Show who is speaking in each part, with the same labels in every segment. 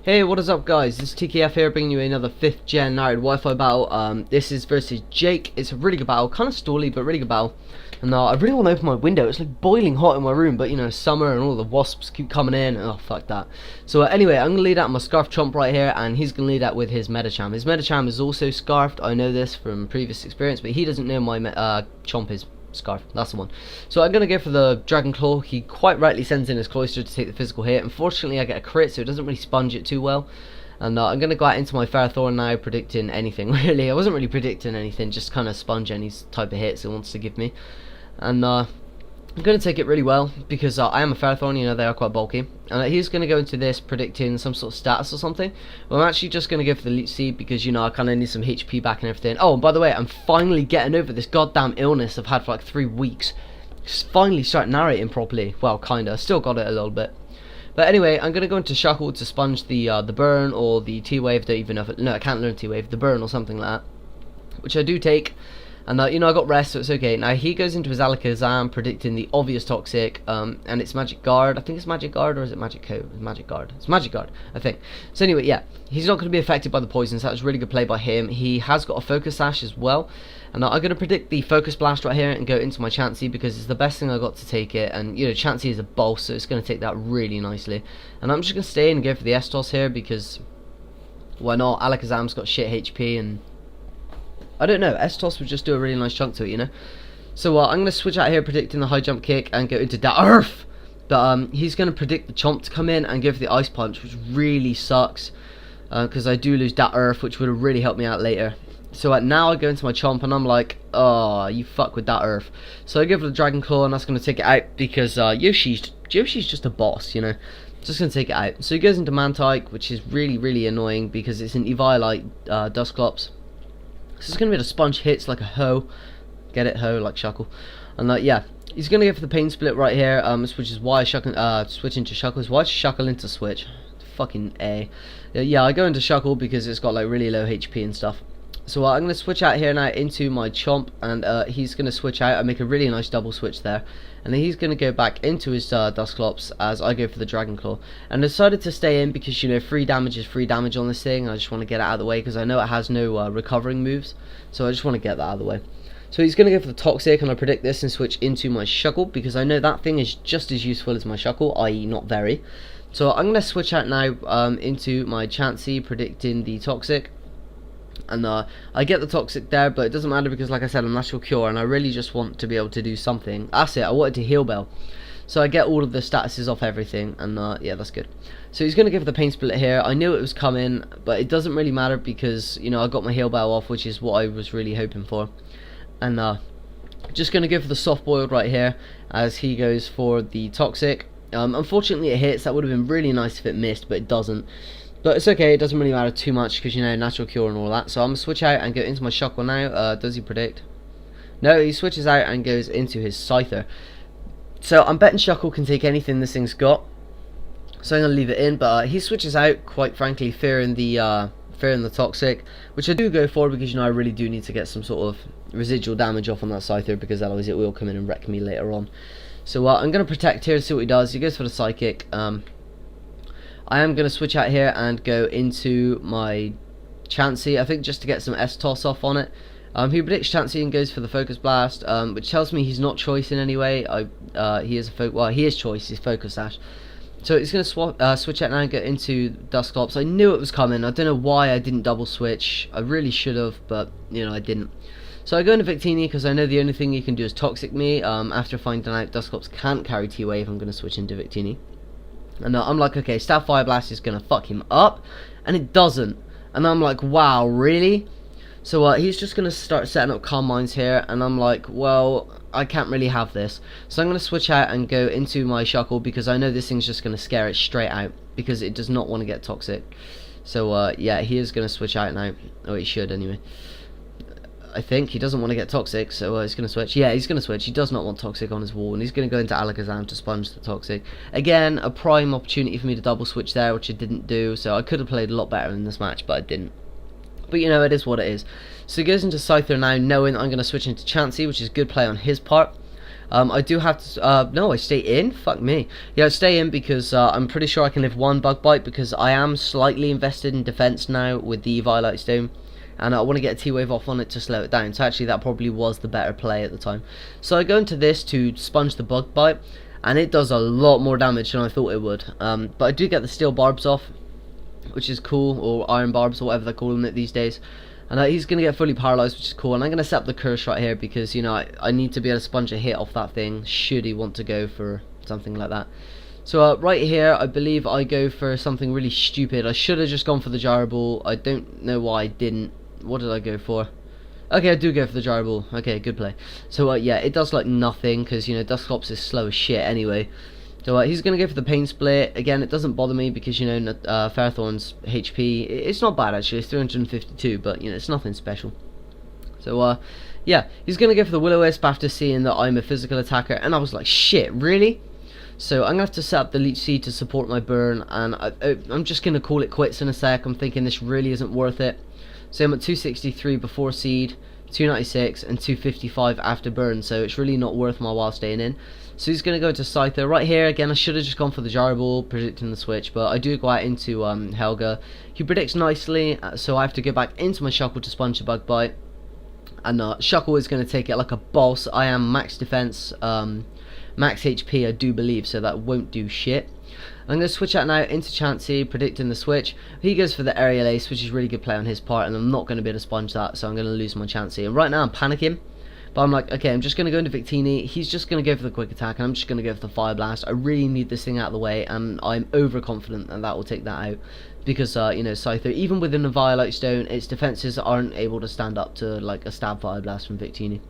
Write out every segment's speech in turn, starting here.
Speaker 1: Hey, what is up guys, this is TKF here bringing you another 5th gen narrated Wi-Fi battle. This is versus Jake. It's a really good battle, kind of stally but really good battle. And I really want to open my window. It's like boiling hot in my room, but you know, summer and all the wasps keep coming in. Oh, fuck that. So anyway, I'm going to lead out my Scarf Chomp right here, and he's going to lead out with his Medicham. His Medicham is also scarfed. I know this from previous experience, but he doesn't know my Chomp is scarf. That's the one. So I'm going to go for the Dragon Claw. He quite rightly sends in his Cloister to take the physical hit. Unfortunately, I get a crit, so it doesn't really sponge it too well. And I'm going to go out into my Ferrothorn now, predicting anything, really. I wasn't really predicting anything, just kind of sponge any type of hits it wants to give me. And I'm going to take it really well, because I am a Ferrothorn, you know, they are quite bulky. And he's going to go into this predicting some sort of status or something. Well, I'm actually just going to go for the Leech Seed, because, you know, I kind of need some HP back and everything. Oh, and by the way, I'm finally getting over this goddamn illness I've had for like 3 weeks. Just finally start narrating properly. Well, kinda. Still got it a little bit. But anyway, I'm going to go into Shuckle to sponge the burn or the T-Wave. Don't even know if it... No, I can't learn T-Wave. The burn or something like that. Which I do take. And, you know, I got rest, so it's okay. Now, he goes into his Alakazam, predicting the obvious Toxic, and it's Magic Guard. I think it's Magic Guard, or is it Magic Coat? It's Magic Guard. It's Magic Guard, I think. So anyway, yeah, he's not going to be affected by the poisons. That was a really good play by him. He has got a Focus Sash as well. And I'm going to predict the Focus Blast right here and go into my Chansey, because it's the best thing I got to take it. And, you know, Chansey is a boss, so it's going to take that really nicely. And I'm just going to stay and go for the S-Toss here, because why not? Alakazam's got shit HP, and I don't know, S-Toss would just do a really nice chunk to it, you know. So I'm going to switch out here, predicting the high jump kick, and go into that Earth. But he's going to predict the Chomp to come in and go for the Ice Punch, which really sucks, because I do lose that Earth, which would have really helped me out later. So now I go into my Chomp, and I'm like, oh, you fuck with that Earth. So I go for the Dragon Claw, and that's going to take it out, because Yoshi's just a boss, you know. Just going to take it out. So he goes into Mantike, which is really, really annoying, because it's an Eviolite Dusclops. So it's going to be the sponge hits like a hoe. Get it, hoe, like Shuckle. And yeah, he's going to go for the Pain Split right here, which is why I switch into Shuckle. Why Shuckle into Switch? Fucking A. Yeah, I go into Shuckle because it's got like really low HP and stuff. So I'm going to switch out here now into my Chomp, and he's going to switch out. I make a really nice double switch there. And then he's going to go back into his Dusclops as I go for the Dragon Claw. And I decided to stay in because, you know, free damage is free damage on this thing. I just want to get it out of the way because I know it has no recovering moves. So I just want to get that out of the way. So he's going to go for the Toxic, and I predict this and switch into my Shuckle, because I know that thing is just as useful as my Shuckle, i.e. not very. So I'm going to switch out now into my Chansey, predicting the Toxic. And I get the Toxic there, but it doesn't matter because, like I said, I'm Natural Cure, and I really just want to be able to do something. That's it, I wanted to Heal Bell. So I get all of the statuses off everything, and yeah, that's good. So he's going to give the Pain Split here. I knew it was coming, but it doesn't really matter because, you know, I got my Heal Bell off, which is what I was really hoping for. And just going to go for the Soft Boiled right here as he goes for the Toxic. Unfortunately, it hits. That would have been really nice if it missed, but it doesn't. But it's okay, it doesn't really matter too much because, you know, Natural Cure and all that. So I'm going to switch out and go into my Shuckle now. Does he predict? No, he switches out and goes into his Scyther. So I'm betting Shuckle can take anything this thing's got. So I'm going to leave it in. But he switches out, quite frankly, fearing the Toxic. Which I do go for because, you know, I really do need to get some sort of residual damage off on that Scyther, because otherwise it will come in and wreck me later on. So I'm going to protect here to see what he does. He goes for the Psychic. I am going to switch out here and go into my Chansey, I think, just to get some S-Toss off on it. He predicts Chansey and goes for the Focus Blast, which tells me he's not Choice in any way. He is he is Choice, he's Focus Sash. So he's going to switch out now and get into Dusclops. I knew it was coming. I don't know why I didn't double switch. I really should have, but, you know, I didn't. So I go into Victini because I know the only thing he can do is Toxic me. After finding out Dusclops can't carry T-Wave, I'm going to switch into Victini. And I'm like, okay, Stab Fire Blast is going to fuck him up. And it doesn't. And I'm like, wow, really? So he's just going to start setting up Calm Minds here. And I'm like, well, I can't really have this. So I'm going to switch out and go into my Shuckle, because I know this thing's just going to scare it straight out, because it does not want to get Toxic. So yeah, he is going to switch out now. Oh, he should anyway. I think he doesn't want to get Toxic, so he's going to switch. Yeah, he's going to switch. He does not want Toxic on his wall, and he's going to go into Alakazam to sponge the Toxic. Again, a prime opportunity for me to double switch there, which I didn't do, so I could have played a lot better in this match, but I didn't. But, you know, it is what it is. So he goes into Scyther now, knowing I'm going to switch into Chansey, which is good play on his part. I do have to, no, I stay in? Fuck me. Yeah, I stay in because I'm pretty sure I can live one bug bite, because I am slightly invested in defense now with the Violet Stone, and I want to get a T-Wave off on it to slow it down. So actually that probably was the better play at the time. So I go into this to sponge the bug bite, and it does a lot more damage than I thought it would. But I do get the steel barbs off, which is cool, or iron barbs, or whatever they're calling it these days. And he's going to get fully paralyzed, which is cool. And I'm going to set up the curse right here because, you know, I need to be able to sponge a hit off that thing should he want to go for something like that. So right here, I believe I go for something really stupid. I should have just gone for the gyro ball. I don't know why I didn't. What did I go for? Okay, I do go for the gyro ball. Okay, good play. So yeah, it does like nothing because, you know, Dusclops is slow as shit anyway. So he's going to go for the pain split. Again, it doesn't bother me because, you know, Fairthorn's HP, it's not bad actually, it's 352, but, you know, it's nothing special. So, yeah, he's going to go for the Will-O-Wisp after seeing that I'm a physical attacker, and I was like, shit, really? So I'm going to have to set up the Leech Seed to support my burn, and I'm just going to call it quits in a sec. I'm thinking this really isn't worth it. So I'm at 263 before Seed, 296 and 255 after burn, so it's really not worth my while staying in. So he's going to go into Scyther. Right here, again, I should have just gone for the gyro ball, predicting the switch, but I do go out into Helga. He predicts nicely, so I have to go back into my Shuckle to sponge the bug bite. And Shuckle is going to take it like a boss. I am max defense, max HP, I do believe, so that won't do shit. I'm going to switch out now into Chansey, predicting the switch. He goes for the aerial ace, which is really good play on his part, and I'm not going to be able to sponge that, so I'm going to lose my Chansey. And right now I'm panicking. But I'm like, okay, I'm just going to go into Victini. He's just going to go for the quick attack, and I'm just going to go for the Fire Blast. I really need this thing out of the way, and I'm overconfident that that will take that out. Because, you know, Scyther, even within the Violet Stone, its defenses aren't able to stand up to, like, a stab Fire Blast from Victini.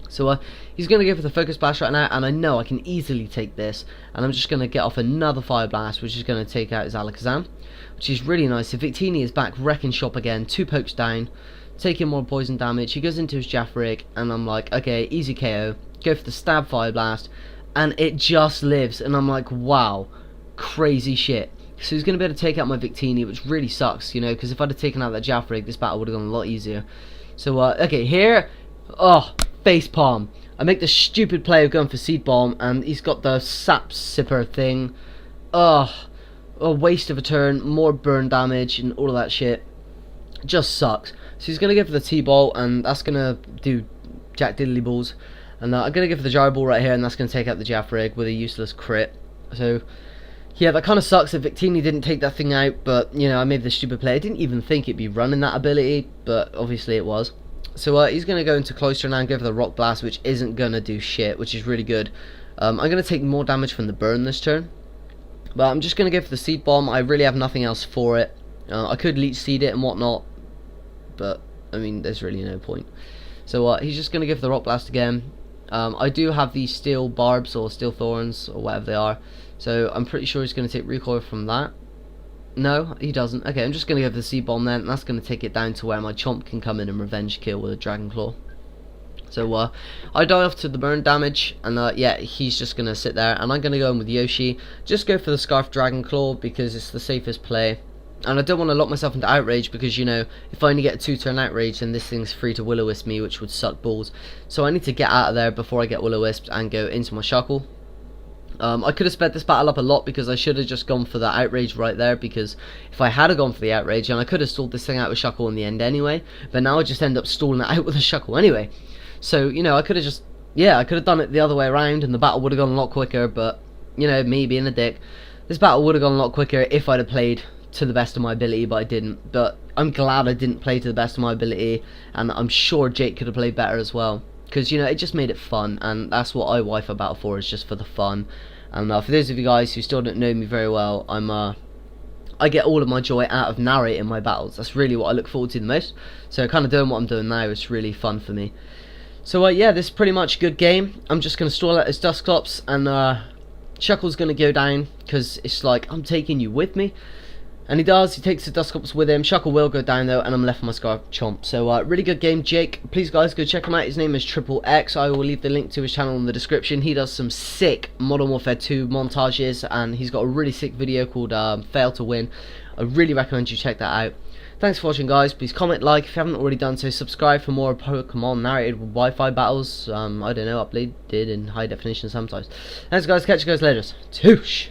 Speaker 1: So, he's going to go for the Focus Blast right now, and I know I can easily take this. And I'm just going to get off another Fire Blast, which is going to take out his Alakazam, which is really nice. So Victini is back wrecking shop again, 2 pokes down, taking more poison damage. He goes into his Jaffrig, and I'm like, okay, easy KO. Go for the stab Fire Blast, and it just lives. And I'm like, wow, crazy shit. So he's going to be able to take out my Victini, which really sucks, you know, because if I'd have taken out that Jaffrig, this battle would have gone a lot easier. So, okay, here, face palm. I make the stupid play of going for Seed Bomb, and he's got the Sap Sipper thing. A waste of a turn, more burn damage, and all of that shit. Just sucks. So he's going to go for the T-Ball, and that's going to do Jack Diddley Balls. And I'm going to go for the Gyro Ball right here, and that's going to take out the Jaffrig with a useless crit. So, yeah, that kind of sucks that Victini didn't take that thing out, but, you know, I made the stupid play. I didn't even think it'd be running that ability, but obviously it was. So he's going to go into Cloister now and go for the Rock Blast, which isn't going to do shit, which is really good. I'm going to take more damage from the burn this turn. But I'm just going to go for the Seed Bomb. I really have nothing else for it. I could Leech Seed it and whatnot, but, I mean, there's really no point. So he's just going to go for the Rock Blast again. I do have these Steel Barbs or Steel Thorns or whatever they are. So I'm pretty sure he's going to take recoil from that. No, he doesn't. Okay, I'm just going to go for the Seed Bomb then. And that's going to take it down to where my Chomp can come in and revenge kill with a Dragon Claw. So I die off to the burn damage, and yeah, he's just going to sit there. And I'm going to go in with Yoshi. Just go for the Scarf Dragon Claw because it's the safest play. And I don't want to lock myself into Outrage because, you know, if I only get a 2-turn Outrage, then this thing's free to Will-O-Wisp me, which would suck balls. So I need to get out of there before I get Will-O-Wisped and go into my Shuckle. I could have sped this battle up a lot because I should have just gone for the Outrage right there, because if I had gone for the Outrage, and I could have stalled this thing out with Shuckle in the end anyway, but now I just end up stalling it out with a Shuckle anyway. So, you know, I could have just, yeah, I could have done it the other way around and the battle would have gone a lot quicker, but, you know, me being a dick, this battle would have gone a lot quicker if I'd have played to the best of my ability, but I didn't. But I'm glad I didn't play to the best of my ability, and I'm sure Jake could have played better as well, because, you know, it just made it fun, and that's what I Wi-Fi battle for, is just for the fun. And for those of you guys who still don't know me very well, I get all of my joy out of narrating my battles. That's really what I look forward to the most. So kind of doing what I'm doing now is really fun for me. So yeah, this is pretty much a good game. I'm just going to stall out his Dusclops, and Shuckle's going to go down, because it's like, I'm taking you with me. And he does, he takes the Dusclops with him. Shuckle will go down though, and I'm left with my Scarf Chomp. So really good game, Jake. Please guys, go check him out. His name is Triple X. I will leave the link to his channel in the description. He does some sick Modern Warfare 2 montages, and he's got a really sick video called Fail to Win. I really recommend you check that out. Thanks for watching, guys. Please comment, like if you haven't already done so. Subscribe for more Pokemon narrated Wi-Fi battles. I don't know, uploaded in high definition sometimes. Thanks, guys. Catch you guys later. Toosh.